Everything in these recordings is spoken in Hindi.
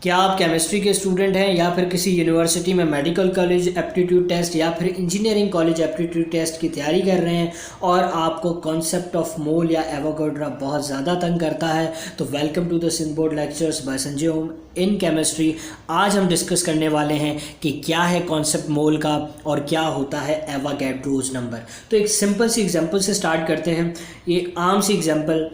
क्या आप केमिस्ट्री के स्टूडेंट हैं या फिर किसी यूनिवर्सिटी में मेडिकल कॉलेज एप्टीट्यूड टेस्ट या फिर इंजीनियरिंग कॉलेज एप्टीट्यूड टेस्ट की तैयारी कर रहे हैं और आपको कॉन्सेप्ट ऑफ मोल या एवोगाड्रो बहुत ज़्यादा तंग करता है, तो welcome to the Sindh board lectures by Sanjay Om in chemistry. आज हम डिस्कस करने वाले हैं कि क्या है कॉन्सेप्ट मोल का और क्या होता है एवोगाड्रोज नंबर। तो एक सिंपल सी एग्जांपल से स्टार्ट करते हैं। ये आम सी एग्जांपल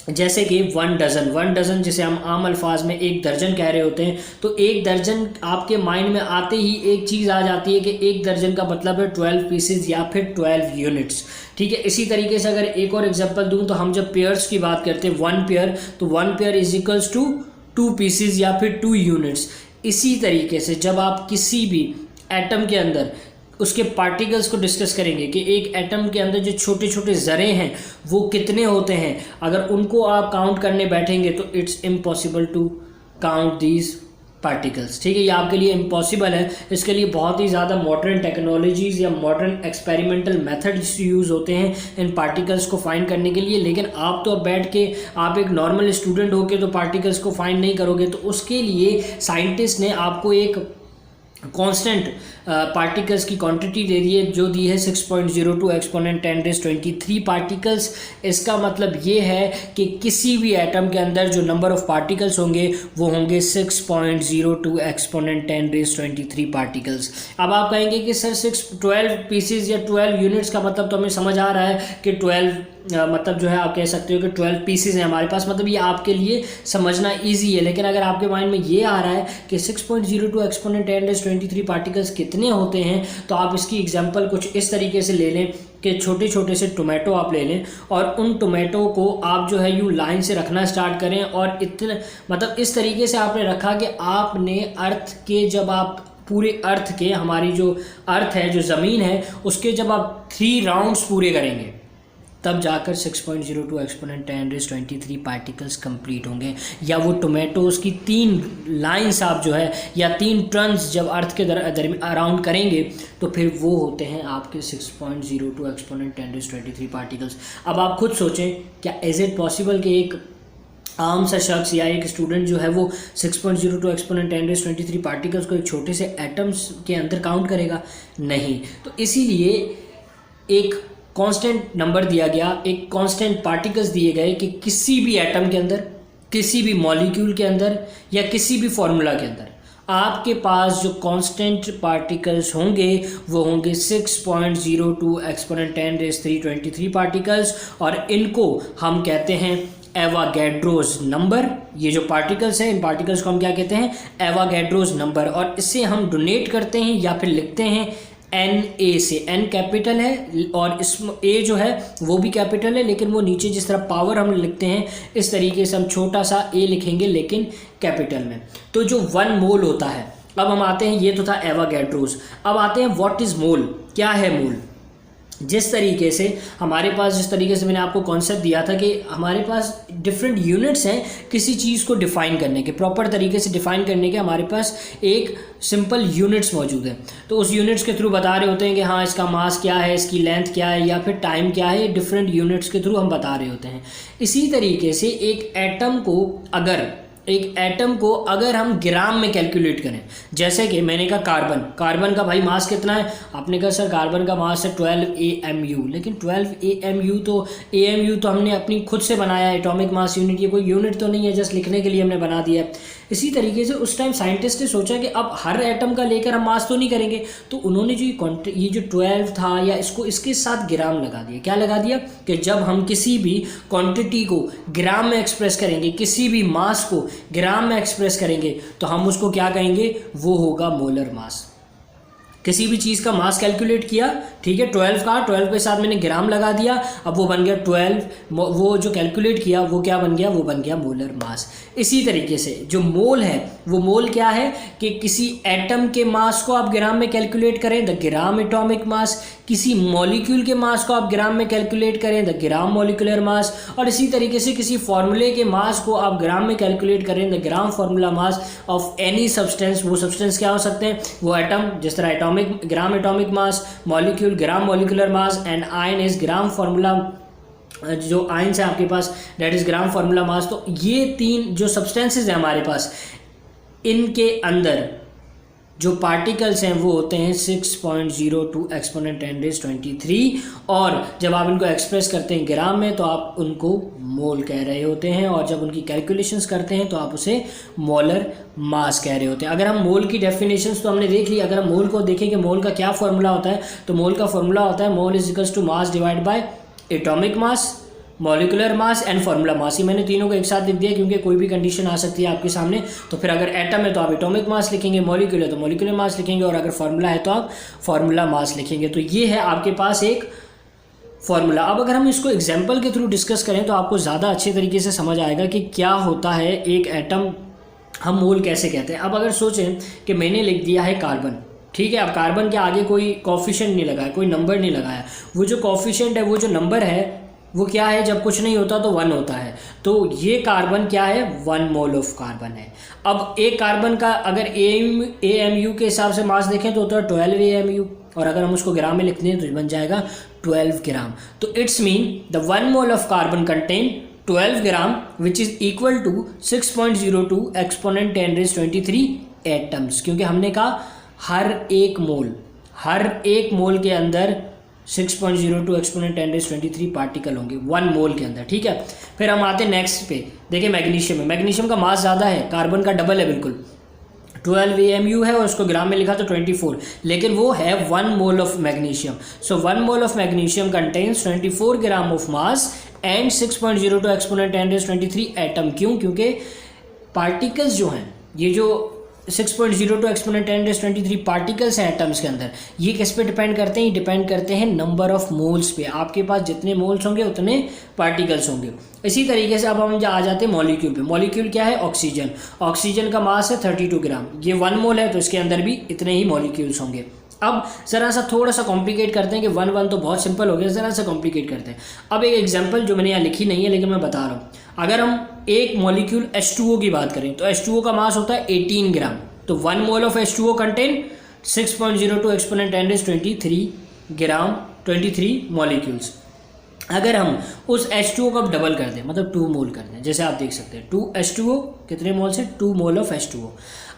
जैसे कि 1 डज़न जिसे हम आम अल्फाज में 1 दर्जन कह रहे होते हैं। तो 1 दर्जन आपके माइंड में आते ही एक चीज़ आ जाती है कि 1 दर्जन का मतलब है 12 पीसेज या फिर 12 यूनिट्स। ठीक है, इसी तरीके से अगर एक और एग्जांपल दूं तो हम जब पेयर्स की बात करते हैं 1 पेयर, तो 1 pair is equals to 2 pieces या फिर 2 यूनिट्स। इसी तरीके से जब आप किसी भी एटम के अंदर उसके पार्टिकल्स को डिस्कस करेंगे कि एक एटम के अंदर जो छोटे छोटे ज़रे हैं वो कितने होते हैं, अगर उनको आप काउंट करने बैठेंगे तो it's impossible to count these particles. ठीक है, ये आपके लिए इम्पॉसिबल है। इसके लिए बहुत ही ज़्यादा मॉडर्न टेक्नोलॉजीज़ या मॉडर्न एक्सपेरिमेंटल मेथड्स यूज़ होते हैं इन पार्टिकल्स को फाइंड करने के लिए। लेकिन आप तो अब बैठ के आप एक नॉर्मल स्टूडेंट होकर तो पार्टिकल्स को फाइंड नहीं करोगे, तो उसके लिए साइंटिस्ट ने आपको एक कांस्टेंट पार्टिकल्स की क्वांटिटी दे दी है, जो दी है 6.02 एक्सपोनेंट 10⁻³ पार्टिकल्स। इसका मतलब ये है कि किसी भी एटम के अंदर जो नंबर ऑफ पार्टिकल्स होंगे वो होंगे 6.02 एक्सपोनेंट 10⁻³ पार्टिकल्स। अब आप कहेंगे कि सर 12 पीसेज या 12 यूनिट्स का मतलब तो हमें समझ आ रहा है कि 12 मतलब जो है आप कह सकते हो कि 12 पीसेज हैं हमारे पास, मतलब ये आपके लिए समझना इजी है। लेकिन अगर आपके माइंड में ये आ रहा है कि 6.02 एक्सपोनेंट 10⁻³ पार्टिकल्स कितने होते हैं, तो आप इसकी एग्जांपल कुछ इस तरीके से ले लें कि छोटे छोटे से टोमेटो आप ले लें और उन टोमेटो को आप जो है यूँ लाइन से रखना स्टार्ट करें। और इतने मतलब इस तरीके से आपने रखा कि आपने अर्थ के जब आप पूरे अर्थ के हमारी जो अर्थ है जो ज़मीन है उसके जब आप 3 राउंड्स पूरे करेंगे तब जाकर 6.02 एक्सपोनेंट 10⁻³ पार्टिकल्स कंप्लीट होंगे। या वो टोमेटोज़ की 3 लाइंस आप जो है या 3 टर्न्स जब अर्थ के अराउंड करेंगे तो फिर वो होते हैं आपके 6.02 एक्सपोनेंट 10⁻³ पार्टिकल्स। अब आप खुद सोचें, क्या इज़ इट पॉसिबल कि एक आम सा शख्स या एक स्टूडेंट जो है वो 6.02 एक्सपोनेंट 10⁻³ पार्टिकल्स को एक छोटे से एटम्स के अंदर काउंट करेगा? नहीं। तो इसीलिए एक कांस्टेंट नंबर दिया गया, एक कांस्टेंट पार्टिकल्स दिए गए कि किसी भी एटम के अंदर, किसी भी मॉलिक्यूल के अंदर या किसी भी फॉर्मूला के अंदर आपके पास जो कांस्टेंट पार्टिकल्स होंगे वो होंगे 6.02 एक्सपोनेंट 10⁻³ पार्टिकल्स। और इनको हम कहते हैं एवोगाड्रोज नंबर। ये जो पार्टिकल्स हैं इन पार्टिकल्स को हम क्या कहते हैं? Avogadro's number. और इससे हम डोनेट करते हैं या फिर लिखते हैं NA से। N कैपिटल है और इस A जो है वो भी कैपिटल है, लेकिन वो नीचे जिस तरह पावर हम लिखते हैं इस तरीके से हम छोटा सा A लिखेंगे लेकिन कैपिटल में। तो जो 1 मोल होता है, अब हम आते हैं, ये तो था एवोगाड्रोज। अब आते हैं व्हाट इज़ मोल, क्या है मोल। जिस तरीके से हमारे पास, जिस तरीके से मैंने आपको कॉन्सेप्ट दिया था कि हमारे पास डिफरेंट यूनिट्स हैं किसी चीज़ को डिफ़ाइन करने के, प्रॉपर तरीके से डिफ़ाइन करने के हमारे पास एक सिंपल यूनिट्स मौजूद है। तो उस यूनिट्स के थ्रू बता रहे होते हैं कि हाँ इसका मास क्या है, इसकी लेंथ क्या है या फिर टाइम क्या है, डिफरेंट यूनिट्स के थ्रू हम बता रहे होते हैं। इसी तरीके से एक एटम को अगर हम ग्राम में कैलकुलेट करें, जैसे कि मैंने कहा कार्बन का भाई मास कितना है, आपने कहा सर कार्बन का मास है 12 AMU। लेकिन 12 AMU तो हमने अपनी खुद से बनाया है, एटॉमिक मास यूनिट, ये कोई यूनिट तो नहीं है, जस्ट लिखने के लिए हमने बना दिया है। इसी तरीके से उस टाइम साइंटिस्ट ने सोचा कि अब हर एटम का लेकर हम मास तो नहीं करेंगे, तो उन्होंने ये जो 12 था या इसको इसके साथ ग्राम लगा दिया। क्या लगा दिया कि जब हम किसी भी क्वांटिटी को ग्राम में एक्सप्रेस करेंगे, किसी भी मास को ग्राम में एक्सप्रेस करेंगे तो हम उसको क्या कहेंगे, वो होगा मोलर मास। किसी भी चीज़ का मास कैलकुलेट किया, ठीक है, 12 के साथ मैंने ग्राम लगा दिया, अब वो बन गया 12। वो जो कैलकुलेट किया वो क्या बन गया, वो बन गया मोलर मास। इसी तरीके से जो मोल है, वो मोल क्या है कि किसी एटम के मास को आप ग्राम में कैलकुलेट करें, द ग्राम एटॉमिक मास। किसी मॉलिक्यूल के मास को आप ग्राम में कैलकुलेट करें, द ग्राम मॉलिकुलर मास। और इसी तरीके से किसी फॉर्मूले के मास को आप ग्राम में कैलकुलेट करें, the gram formula mass of any substance. वो सब्सटेंस क्या हो सकते हैं, वो एटम, जिस तरह gram atomic mass, molecule gram molecular mass, and ion is gram formula जो आयंस है आपके पास, that is gram formula mass. तो ये 3 जो सब्सटेंसेज हैं हमारे पास, इनके अंदर जो पार्टिकल्स हैं वो होते हैं 6.02 एक्सपोनेंट 10⁻23 और जब आप इनको एक्सप्रेस करते हैं ग्राम में तो आप उनको मोल कह रहे होते हैं और जब उनकी कैलकुलेशंस करते हैं तो आप उसे मोलर मास कह रहे होते हैं। अगर हम मोल की डेफिनेशंस तो हमने देख ली, अगर हम मोल को देखें कि मोल का क्या फॉर्मूला होता है तो मोल का फॉर्मूला होता है mole is equals to mass divide by atomic mass, molecular mass and formula mass. ये मैंने तीनों को एक साथ लिख दिया क्योंकि कोई भी कंडीशन आ सकती है आपके सामने। तो फिर अगर एटम है तो आप एटॉमिक मास लिखेंगे, मॉलिक्यूल है तो मॉलिकुलर मास लिखेंगे और अगर फार्मूला है तो आप फार्मूला मास लिखेंगे। तो ये है आपके पास एक फार्मूला। अब अगर हम इसको एग्जाम्पल के थ्रू डिस्कस करें तो आपको ज़्यादा अच्छे तरीके से समझ आएगा कि क्या होता है एक एटम, हम मोल कैसे कहते हैं। अब अगर सोचें कि मैंने लिख दिया है कार्बन, ठीक है, अब कार्बन के आगे कोई कॉफिशिएंट नहीं लगाया, कोई नंबर नहीं लगाया, वो जो कॉफिशिएंट है, वो जो नंबर है वो क्या है, जब कुछ नहीं होता तो 1 होता है। तो ये कार्बन क्या है, 1 मोल ऑफ कार्बन है। अब एक कार्बन का अगर AMU के हिसाब से मास देखें तो होता है 12 AMU और अगर हम उसको ग्राम में लिखते हैं तो बन जाएगा 12 ग्राम। तो it's mean the 1 mole of carbon contain 12 gram which is equal to 6.02 exponent 10⁻23 atoms, क्योंकि हमने कहा हर एक मोल के अंदर 6.02 एक्सपोनेंट 10⁻23 पार्टिकल होंगे 1 मोल के अंदर, ठीक है। फिर हम आते हैं नेक्स्ट पे, देखिए मैग्नीशियम है, मैग्नीशियम का मास ज़्यादा है, कार्बन का डबल है बिल्कुल, 12 AMU है और उसको ग्राम में लिखा तो 24, लेकिन वो है 1 mole of magnesium. So 1 mole of magnesium contains 24 gram of mass and 6.02 exponent 10⁻23 atom. क्यों? क्योंकि पार्टिकल्स जो हैं, ये जो 6.02 एक्सपोनेंट 10⁻23 पार्टिकल्स हैं एटम्स के अंदर, ये किस पे डिपेंड करते हैं, ये डिपेंड करते हैं नंबर ऑफ मोल्स पे। आपके पास जितने मोल्स होंगे उतने पार्टिकल्स होंगे। इसी तरीके से अब हम आ जाते हैं मॉलिक्यूल पे। मॉलिक्यूल क्या है, ऑक्सीजन। ऑक्सीजन का मास है 32 ग्राम, ये 1 मोल है तो इसके अंदर भी इतने ही मॉलिक्यूल्स होंगे। अब ज़रा सा थोड़ा सा कॉम्प्लिकेट करते हैं कि 1 तो बहुत सिंपल हो गया, ज़रा सा कॉम्प्लिकेट करते हैं। अब एक एग्जांपल जो मैंने यहाँ लिखी नहीं है लेकिन मैं बता रहा हूँ, अगर हम एक मॉलिक्यूल H2O की बात करें तो H2O का मास होता है 18 ग्राम, तो 1 mole of H2O contain 6.02 exponent 10⁻23 gram 23 molecules. अगर हम उस H2O को अब डबल कर दें, मतलब 2 मोल कर दें, जैसे आप देख सकते हैं 2 H2O कितने मोल से, 2 मोल ऑफ H2O।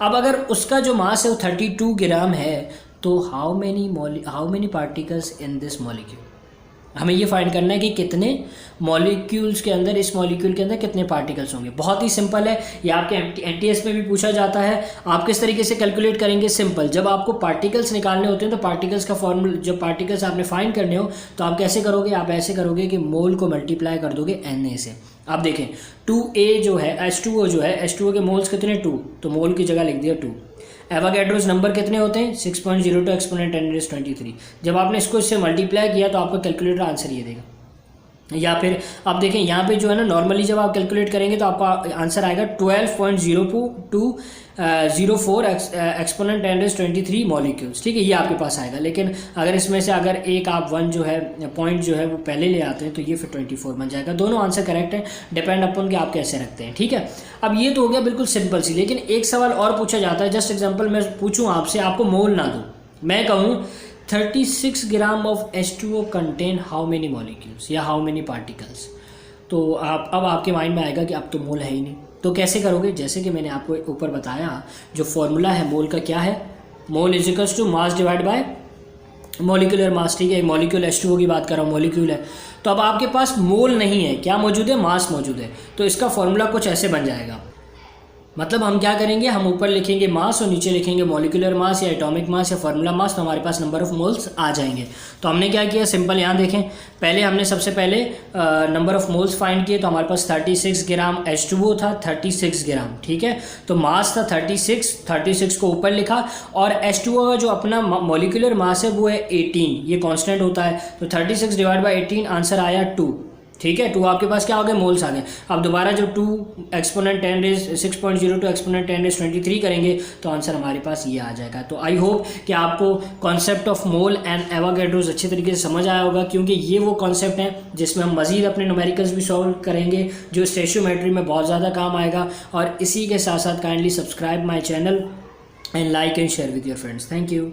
अब अगर उसका जो मास है वो 32 ग्राम है तो how many particles in this molecule, हमें ये फाइंड करना है कि कितने मॉलिक्यूल्स के अंदर, इस मॉलिक्यूल के अंदर कितने पार्टिकल्स होंगे। बहुत ही सिंपल है, ये आपके NTS में भी पूछा जाता है। आप किस तरीके से कैलकुलेट करेंगे, सिंपल, जब आपको पार्टिकल्स निकालने होते हैं तो पार्टिकल्स का फॉर्मूला, जब पार्टिकल्स आपने फाइंड करने हो तो आप कैसे करोगे, आप ऐसे करोगे कि मोल को मल्टीप्लाई कर दोगे Na से। आप देखें 2A जो है, H2O जो है, H2O के मोल्स कितने 2, तो मोल की जगह लिख दिया 2। एवोगैड्रोस नंबर कितने होते हैं 6.02 एक्सपोनेंट 10⁻23। जब आपने इसको इससे मल्टीप्लाई किया तो आपका कैलकुलेटर आंसर ये देगा। या फिर आप देखें यहाँ पे जो है ना, नॉर्मली जब आप कैलकुलेट करेंगे तो आपका आंसर आएगा 12.0204 एक्सपोनेंट 10⁻23 मॉलिक्यूल्स, ठीक है, ये आपके पास आएगा। लेकिन अगर इसमें से अगर एक आप 1 जो है पॉइंट जो है वो पहले ले आते हैं तो ये फिर 24 बन जाएगा। दोनों आंसर करेक्ट है, डिपेंड अपन कि आप कैसे रखते हैं, ठीक है। अब ये तो हो गया बिल्कुल सिंपल सी, लेकिन एक सवाल और पूछा जाता है, जस्ट एग्जाम्पल मैं पूछूँ आपसे, आपको मोल ना दूँ, मैं कहूँ 36 gram of H2O contain how many molecules या हाउ मेनी पार्टिकल्स, तो आप अब आपके माइंड में आएगा कि अब तो मोल है ही नहीं, तो कैसे करोगे। जैसे कि मैंने आपको ऊपर बताया, जो फॉर्मूला है मोल का क्या है, mole is equals to mass divide by molecular mass, ठीक है। मॉलिक्यूल H2O की बात कर रहा हूँ, मॉलिक्यूल है, तो अब आपके पास मोल नहीं है, क्या मौजूद है, मास मौजूद है। तो इसका फॉर्मूला कुछ ऐसे बन जाएगा, मतलब हम क्या करेंगे, हम ऊपर लिखेंगे मास और नीचे लिखेंगे मॉलिकुलर मास या एटॉमिक मास या फार्मूला मास, तो हमारे पास नंबर ऑफ मोल्स आ जाएंगे। तो हमने क्या किया, सिंपल, यहाँ देखें, पहले हमने सबसे पहले नंबर ऑफ मोल्स फाइंड किए, तो हमारे पास 36 ग्राम H2O था, 36 ग्राम, ठीक है। तो मास था 36 को ऊपर लिखा, और H2O का जो अपना मॉलिकुलर मास है वो है 18, ये कॉन्स्टेंट होता है, तो 36 डिवाइड बाई 18 आंसर आया 2, ठीक है। 2 आपके पास क्या हो गए, मोल्स आ गए। अब दोबारा जब 6.02 एक्सपोनेंट 10⁻23 करेंगे तो आंसर हमारे पास ये आ जाएगा। तो आई होप कि आपको concept of mole and Avogadro's अच्छे तरीके से समझ आया होगा, क्योंकि ये वो कॉन्सेप्ट है जिसमें हम मजीद अपने न्यूमेरिकल्स भी सॉल्व करेंगे, जो स्टोइचियोमेट्री में बहुत ज़्यादा काम आएगा। और इसी के साथ साथ kindly subscribe my channel and like and share with your friends. Thank you.